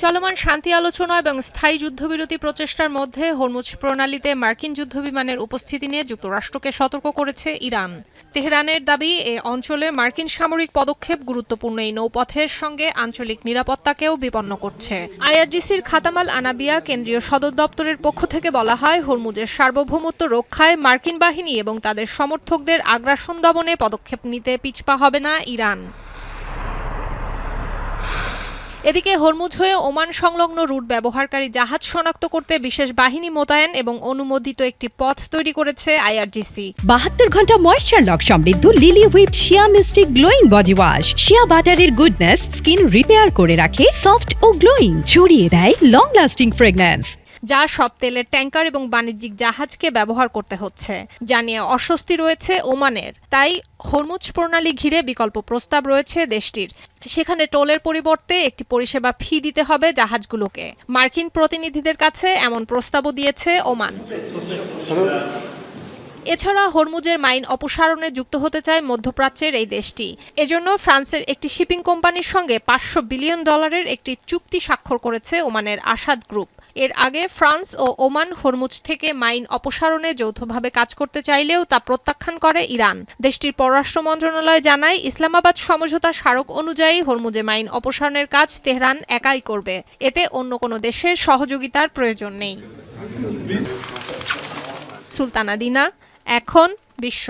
চলমান শান্তি আলোচনা এবং স্থায়ী যুদ্ধবিরতি প্রচেষ্টার মধ্যে হরমুজ প্রণালীতে মার্কিন যুদ্ধবিমানের উপস্থিতি নিয়ে যুক্তরাষ্ট্রকে সতর্ক করেছে ইরান। তেহরানের দাবি, এ অঞ্চলে মার্কিন সামরিক পদক্ষেপ গুরুত্বপূর্ণ এই নৌপথের সঙ্গে আঞ্চলিক নিরাপত্তাকেও বিপন্ন করছে। আইআরজিসির খাতামাল আনাবিয়া কেন্দ্রীয় সদর দপ্তরের পক্ষ থেকে বলা হয়, হরমুজের সার্বভৌমত্ব রক্ষায় মার্কিন বাহিনী এবং তাদের সমর্থকদের আগ্রাসন দমনে পদক্ষেপ নিতে পিছপা হবে না ইরান। এদিকে হরমুজ হয়ে ওমান সংলগ্ন রুট ব্যবহারকারী জাহাজ শনাক্ত করতে বিশেষ বাহিনী মোতায়েন এবং অনুমোদিত একটি পথ তৈরি করেছে আইআরজিসি। 72 ঘন্টা ময়েশ্চার লক সমৃদ্ধ লিলি হুইপ শিয়া মিস্টিক গ্লোয়িং বডি ওয়াশ। শিয়া বাটারের গুডনেস স্কিন রিপেয়ার করে রাখে সফট ও গ্লোয়িং, ছড়িয়ে দেয় লং লাস্টিং ফ্রেগন্যান্স, যা সব তেলের ট্যাঙ্কার এবং বাণিজ্যিক জাহাজকে ব্যবহার করতে হচ্ছে, যা নিয়ে অস্বস্তি রয়েছে ওমানের। তাই হরমুজ প্রণালী ঘিরে বিকল্প প্রস্তাব রয়েছে দেশটির। সেখানে টোলের পরিবর্তে একটি পরিষেবা ফি দিতে হবে জাহাজগুলোকে। মার্কিন প্রতিনিধিদের কাছে এমন প্রস্তাবও দিয়েছে ওমান। এছাড়া হরমুজের মাইন অপসারণে যুক্ত হতে চায় মধ্যপ্রাচ্যের এই দেশটি। এজন্য ফ্রান্সের একটি শিপিং কোম্পানির সঙ্গে $500 বিলিয়ন একটি চুক্তি স্বাক্ষর করেছে ওমানের আসাদ গ্রুপ। এর আগে ফ্রান্স ও ওমান হরমুজ থেকে মাইন অপসারণে যৌথভাবে কাজ করতে চাইলেও তা প্রত্যাখ্যান করে ইরান। দেশটির পররাষ্ট্র মন্ত্রণালয় জানায়, ইসলামাবাদ সমঝোতা স্মারক অনুযায়ী হরমুজে মাইন অপসারণের কাজ তেহরান একাই করবে। এতে অন্য কোনো দেশের সহযোগিতার প্রয়োজন নেই। সুলতানা দিনা, এখন বিশ্ব।